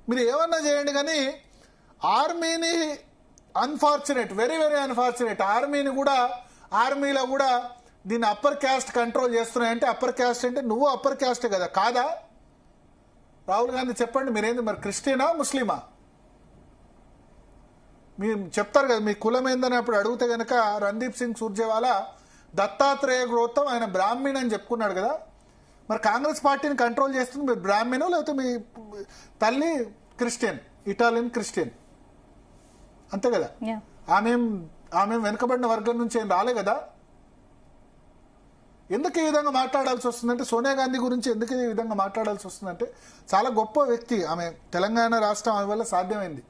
మీరు ఏమన్నా చేయండి కానీ ఆర్మీని అన్ఫార్చునేట్, వెరీ వెరీ అన్ఫార్చునేట్, ఆర్మీలో కూడా దీన్ని అప్పర్ క్యాస్ట్ కంట్రోల్ చేస్తున్నాయంటే, అప్పర్ క్యాస్ట్ అంటే నువ్వు అప్పర్ క్యాస్టే కదా, కాదా? రాహుల్ గాంధీ చెప్పండి, మీరేంది మరి క్రిస్టియనా ముస్లిమా? మీరు చెప్తారు కదా మీ కులం ఏందని అప్పుడు అడిగితే కనుక రణదీప్ సింగ్ సుర్జేవాలా దత్తాత్రేయ గౌతమ్ ఆయన బ్రాహ్మణ్ అని చెప్పుకున్నాడు కదా. మరి కాంగ్రెస్ పార్టీని కంట్రోల్ చేస్తుంది మీరు బ్రాహ్మణు, లేకపోతే మీ తల్లి క్రిస్టియన్, ఇటాలియన్ క్రిస్టియన్, అంతే కదా. ఆమె వెనుకబడిన వర్గం నుంచి ఏం రాలే కదా. ఎందుకు ఈ విధంగా మాట్లాడాల్సి వస్తుందంటే, సోనియా గాంధీ గురించి ఎందుకు ఈ విధంగా మాట్లాడాల్సి వస్తుందంటే, చాలా గొప్ప వ్యక్తి ఆమె, తెలంగాణ రాష్ట్రం ఆమె వల్ల సాధ్యమైంది.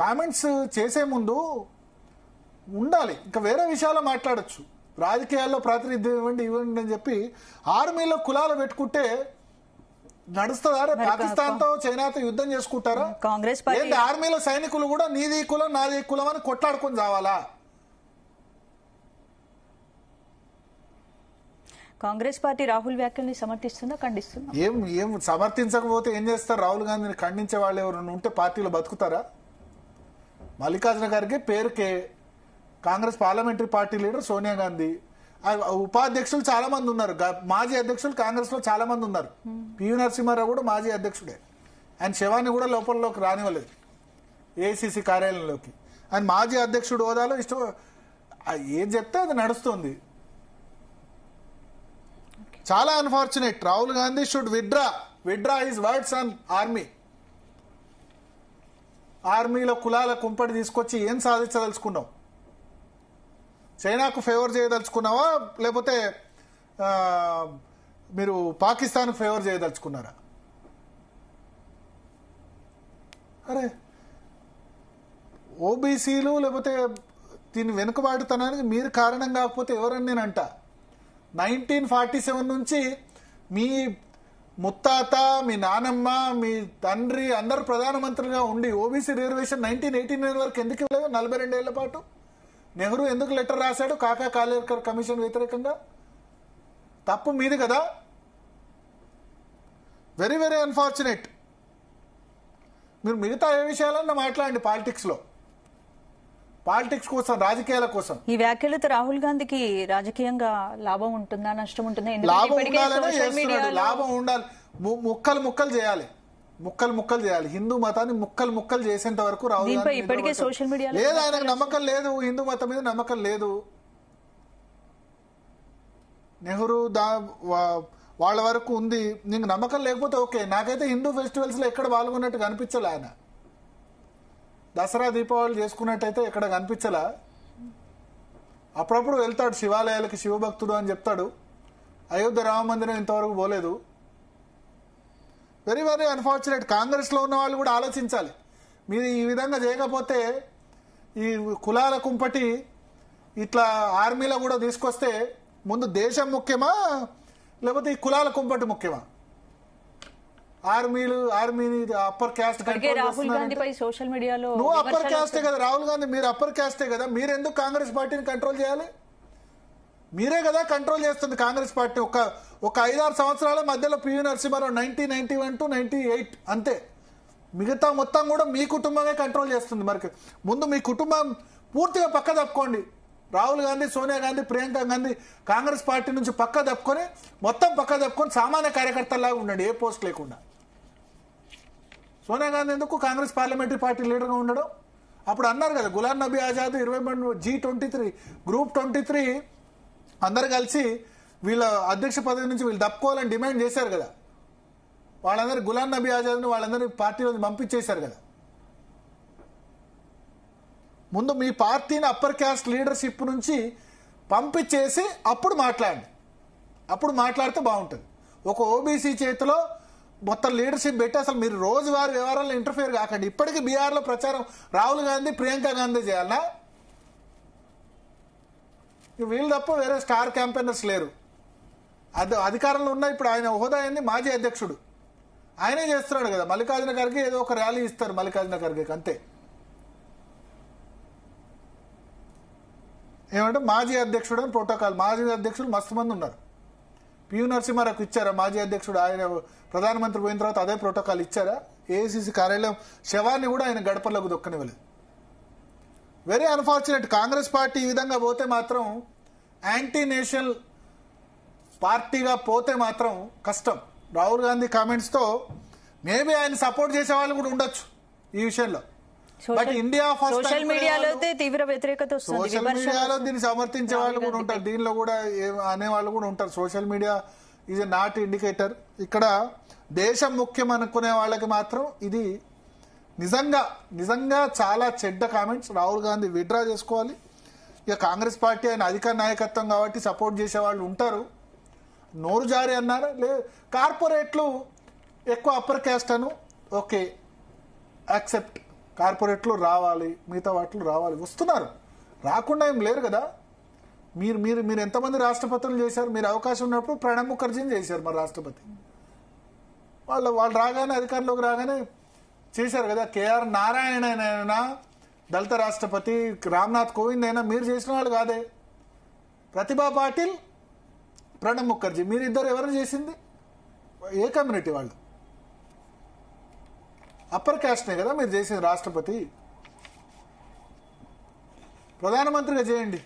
కామెంట్స్ చేసే ముందు ఉండాలి, ఇంకా వేరే విషయాల్లో మాట్లాడచ్చు, రాజకీయాల్లో ప్రాతినిధ్యం ఇవ్వండి అని చెప్పి ఆర్మీలో కులాలు పెట్టుకుంటే నడుస్తుందా? పాకిస్తాన్ తో చైనాతో యుద్ధం చేసుకుంటారా? కాంగ్రెస్ ఆర్మీలో సైనికులు కూడా నీది కులం నాది కులం అని కొట్లాడుకొని చావాలా? కాంగ్రెస్ పార్టీ రాహుల్ వ్యాఖ్యల్ని సమర్థిస్తుందా, ఖండిస్తుందా? ఏం సమర్థించకపోతే ఏం చేస్తారు? రాహుల్ గాంధీని ఖండించే వాళ్ళు ఎవరైనా ఉంటే పార్టీలో బతుకుతారా? మల్లికార్జున ఖర్గే పేరుకే, Congress parliamentary party leader Sonia Gandhi, ఉపాధ్యక్షులు చాలా మంది ఉన్నారు, మాజీ అధ్యక్షులు కాంగ్రెస్ లో చాలా మంది ఉన్నారు. పివి నరసింహారావు కూడా మాజీ అధ్యక్షుడే, ఆయన శవాన్ని కూడా లోపలలోకి రానివ్వలేదు ఏఐసిసి కార్యాలయంలోకి. ఆయన మాజీ అధ్యక్షుడు హోదాలో ఇష్టం ఏం చెప్తే అది నడుస్తుంది. చాలా unfortunate. Rahul Gandhi should withdraw his words on army. ఆర్మీలో కులాల కుంపటి తీసుకొచ్చి ఏం సాధించదలుచుకున్నావు? చైనాకు ఫేవర్ చేయదలుచుకున్నావా, లేకపోతే మీరు పాకిస్తాన్కు ఫేవర్ చేయదలుచుకున్నారా? అరే ఓబీసీలు లేకపోతే దీని వెనుకబాటుతనానికి మీరు కారణం కాకపోతే ఎవరని నేనంట. 1947 నుంచి మీ ముత్తాత, మీ నానమ్మ, మీ తండ్రి అందరు ప్రధానమంత్రిగా ఉండి ఓబీసీ రిజర్వేషన్ 1989 వరకు ఎందుకు ఇవ్వలేదు? 42 ఏళ్ల పాటు నెహ్రూ ఎందుకు లెటర్ రాశాడు కాకా కాలేకర్ కమిషన్ వ్యతిరేకంగా? తప్పు మీది కదా. Very very unfortunate. మీరు మిగతా ఏ విషయాలన్నా మాట్లాడండి పాలిటిక్స్ కోసం, రాజకీయాల కోసం. ఈ వ్యాఖ్యలతో రాహుల్ గాంధీకి రాజకీయంగా లాభం ఉంటుందా, నష్టం ఉంటుందా? లాభం ఉండాలి. ముక్కలు చేయాలి. హిందూ మతాన్ని ముక్కలు చేసేంత వరకు రాహుల్ గాంధీ ఇప్పటికే సోషల్ మీడియా లేదు, ఆయనకు నమ్మకం లేదు, హిందూ మతం మీద నమ్మకం లేదు. నెహ్రూ వాళ్ళ వరకు ఉంది, నీకు నమ్మకం లేకపోతే ఓకే. నాకైతే హిందూ ఫెస్టివల్స్ లో ఎక్కడ పాల్గొన్నట్టు కనిపించలే ఆయన. దసరా దీపావళి చేసుకున్నట్టయితే ఎక్కడ కనిపించలా. అప్పుడప్పుడు వెళ్తాడు శివాలయాలకి, శివభక్తుడు అని చెప్తాడు. అయోధ్య రామ మందిరం ఇంతవరకు పోలేదు. Very very unfortunate. కాంగ్రెస్ లో ఉన్న వాళ్ళు కూడా ఆలోచించాలి. మీరు ఈ విధంగా చేయకపోతే ఈ కులాల కుంపటి ఇట్లా ఆర్మీలో కూడా తీసుకొస్తే ముందు దేశం ముఖ్యమా లేకపోతే ఈ కులాల కుంపటి ముఖ్యమా? ఆర్మీని అప్పర్ క్యాస్ట్ రాహుల్ గాంధీపై సోషల్ మీడియాలో నువ్వు అప్పర్ క్యాస్టే కదా రాహుల్ గాంధీ, మీరు అప్పర్ క్యాస్టే కదా. మీరెందుకు కాంగ్రెస్ పార్టీని కంట్రోల్ చేయాలి? మీరే కదా కంట్రోల్ చేస్తుంది కాంగ్రెస్ పార్టీ. ఒక 5-6 సంవత్సరాల మధ్యలో పివి నరసింహారావు 1991 to 98 అంతే. మిగతా మొత్తం కూడా మీ కుటుంబమే కంట్రోల్ చేస్తుంది. మరి ముందు మీ కుటుంబం పూర్తిగా పక్క తప్పుకోండి. రాహుల్ గాంధీ, సోనియా గాంధీ, ప్రియాంక గాంధీ కాంగ్రెస్ పార్టీ నుంచి పక్క తప్పుకొని సామాన్య కార్యకర్తలాగా ఉండండి, ఏ పోస్ట్ లేకుండా. సోనియా గాంధీ ఎందుకు కాంగ్రెస్ పార్లమెంటరీ పార్టీ లీడర్గా ఉండడం? అప్పుడు అన్నారు కదా గులాం నబీ ఆజాద్ 20 G23 గ్రూప్ 23 అందరు కలిసి వీళ్ళ అధ్యక్ష పదవి నుంచి వీళ్ళు తప్పుకోవాలని డిమాండ్ చేశారు కదా. వాళ్ళందరూ గులాం నబీ ఆజాద్ని వాళ్ళందరినీ పార్టీలో పంపించేశారు కదా. ముందు మీ పార్టీని అప్పర్ క్యాస్ట్ లీడర్షిప్ నుంచి పంపించేసి అప్పుడు మాట్లాడితే బాగుంటుంది. ఒక ఓబీసీ చేతిలో మొత్తం లీడర్షిప్ పెట్టి అసలు మీరు రోజువారీ వ్యవహారాల్లో ఇంటర్ఫియర్ కాకండి. ఇప్పటికీ బీహార్లో ప్రచారం రాహుల్ గాంధీ, ప్రియాంక గాంధీ చేయాలనా? వీళ్ళు తప్ప వేరే స్టార్ క్యాంపెయినర్స్ లేరు. అధికారంలో ఉన్న ఇప్పుడు ఆయన హోదా అయింది మాజీ అధ్యక్షుడు, ఆయనే చేస్తున్నాడు కదా. మల్లికార్జున ఖర్గే ఏదో ఒక ర్యాలీ ఇస్తారు మల్లికార్జున ఖర్గేకి అంతే. ఏమంటే మాజీ అధ్యక్షుడు అని ప్రోటోకాల్. మాజీ అధ్యక్షుడు మస్తు మంది ఉన్నారు. పివి నరసింహారావుకి ఇచ్చారా మాజీ అధ్యక్షుడు? ఆయన ప్రధానమంత్రి పోయిన తర్వాత అదే ప్రోటోకాల్ ఇచ్చారా? ఏఐసిసి కార్యాలయం శవాన్ని కూడా ఆయన గడపలకు దొక్కనివ్వలేదు. Very unfortunate. కాంగ్రెస్ పార్టీ ఈ విధంగా పోతే మాత్రం, యాంటీ నేషనల్ పార్టీగా పోతే మాత్రం కష్టం. రాహుల్ గాంధీ కామెంట్స్తో మేబీ ఆయన సపోర్ట్ చేసే వాళ్ళు కూడా ఉండొచ్చు ఈ విషయంలో. బట్ ఇండియా ఫస్ట్ సోషల్ మీడియాలో తీవ్ర వ్యతిరేకత వస్తుంది. సోషల్ మీడియాలో దీన్ని సమర్థించే వాళ్ళు కూడా ఉంటారు, దీనిలో కూడా అనే వాళ్ళు కూడా ఉంటారు. Social media is a not indicator. ఇక్కడ దేశం ముఖ్యం అనుకునే వాళ్ళకి మాత్రం ఇది నిజంగా చాలా చెడ్డ కామెంట్స్. రాహుల్ గాంధీ విత్డ్రా చేసుకోవాలి. ఇక కాంగ్రెస్ పార్టీ ఆయన అధికార నాయకత్వం కాబట్టి సపోర్ట్ చేసే వాళ్ళు ఉంటారు. నోరు జారీ అన్నారు. కార్పొరేట్లు ఎక్కువ అప్పర్ క్యాస్ట్ అను, ఓకే యాక్సెప్ట్. కార్పొరేట్లు రావాలి, మిగతా వాటిలో రావాలి, వస్తున్నారు, రాకుండా ఏం లేరు కదా. మీరు మీరు మీరు ఎంతమంది రాష్ట్రపతులు చేశారు? మీరు అవకాశం ఉన్నప్పుడు ప్రణబ్ ముఖర్జీని చేశారు మరి రాష్ట్రపతి. వాళ్ళు రాగానే, అధికారంలోకి రాగానే చేశారు కదా. కేఆర్ నారాయణ అయినా దళిత రాష్ట్రపతి, రామ్నాథ్ కోవింద్ అయినా మీరు చేసిన వాళ్ళు కాదే. ప్రతిభా పాటిల్, ప్రణబ్ ముఖర్జీ, మీరిద్దరు ఎవరు చేసింది? ఏ కమ్యూనిటీ వాళ్ళు? అప్పర్ క్యాస్ట్నే కదా మీరు చేసింది రాష్ట్రపతి. ప్రధానమంత్రిగా చేయండి,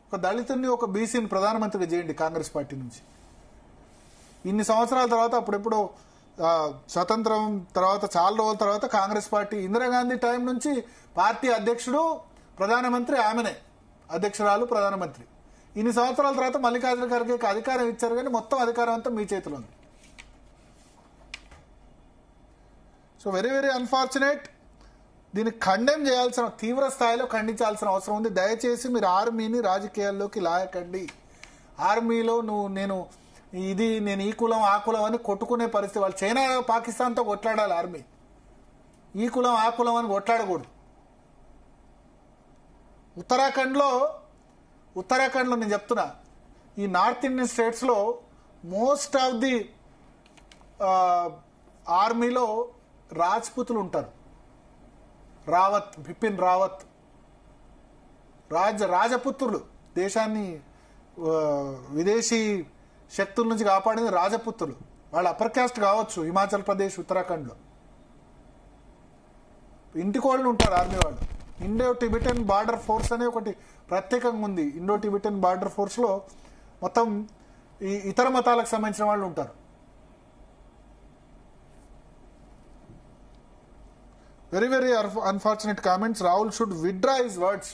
ఒక దళితుడిని, ఒక బీసీని ప్రధానమంత్రిగా చేయండి కాంగ్రెస్ పార్టీ నుంచి. ఇన్ని సంవత్సరాల తర్వాత, అప్పుడెప్పుడు స్వతంత్రం తర్వాత చాలా రోజుల తర్వాత కాంగ్రెస్ పార్టీ, ఇందిరాగాంధీ టైం నుంచి పార్టీ అధ్యక్షుడు ప్రధానమంత్రి ఆమెనే, అధ్యక్షురాలు ప్రధానమంత్రి. ఇన్ని సంవత్సరాల తర్వాత మల్లికార్జున ఖర్గే అధికారం ఇచ్చారు, కానీ మొత్తం అధికారం అంతా మీ చేతిలో ఉంది. So very very unfortunate. దీన్ని ఖండెం చేయాల్సిన, తీవ్ర స్థాయిలో ఖండించాల్సిన అవసరం ఉంది. దయచేసి మీరు ఆర్మీని రాజకీయాల్లోకి లాయకండి. ఆర్మీలో నేను ఈ కులం ఆ కులం అని కొట్టుకునే పరిస్థితి. వాళ్ళు చైనా పాకిస్తాన్తో కొట్లాడాలి ఆర్మీ. ఈ కులం ఆ కులం అని కొట్లాడకూడదు. ఉత్తరాఖండ్లో నేను చెప్తున్నా, ఈ నార్త్ ఇండియన్ స్టేట్స్లో మోస్ట్ ఆఫ్ ది ఆర్మీలో రాజ్పుతులు ఉంటారు. రావత్, బిపిన్ రావత్, రాజపుత్రులు. దేశాన్ని విదేశీ శక్తుల నుంచి కాపాడింది రాజపుత్రులు. వాళ్ళు అప్పర్ క్యాస్ట్ కావచ్చు హిమాచల్ ప్రదేశ్, ఉత్తరాఖండ్లో. ఇంటికోళ్ళు ఉంటారు ఆర్మీ వాళ్ళు. ఇండో టిబెటన్ బార్డర్ ఫోర్స్ అనే ఒకటి ప్రత్యేకంగా ఉంది. ఇండో టిబెటన్ బార్డర్ ఫోర్స్లో మొత్తం ఈ ఇతర మతాలకు సంబంధించిన వాళ్ళు ఉంటారు. Very, very unfortunate comments. Rahul should withdraw his words.